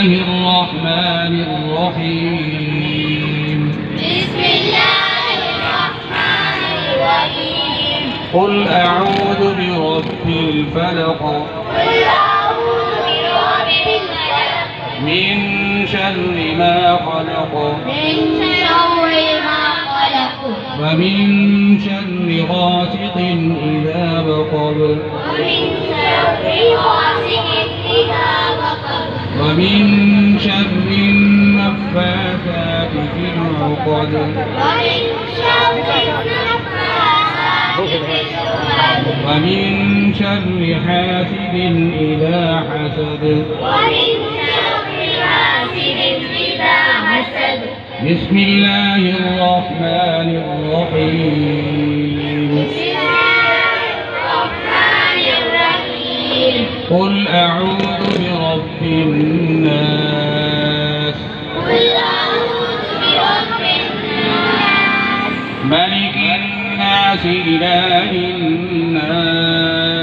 الله الرحمن الرحيم. بسم الله الرحمن الرحيم. قل أعوذ برب الفلق. قل أعوذ برب الفلق. من شر ما خلق. من شر ما خلق. ومن شر غاسق إذا وقب. ومن شر غاسق إذا وقب. ومن شر النفاثات في العقد. ومن شر النفاثات في العقد. ومن شر حاسد إذا حسد. ومن شر حاسد إذا حسد. بسم الله الرحمن الرحيم. بسم الله الرحمن الرحيم. قل أعوذ برب الناس. قل أعوذ برب الناس. ملك الناس إله الناس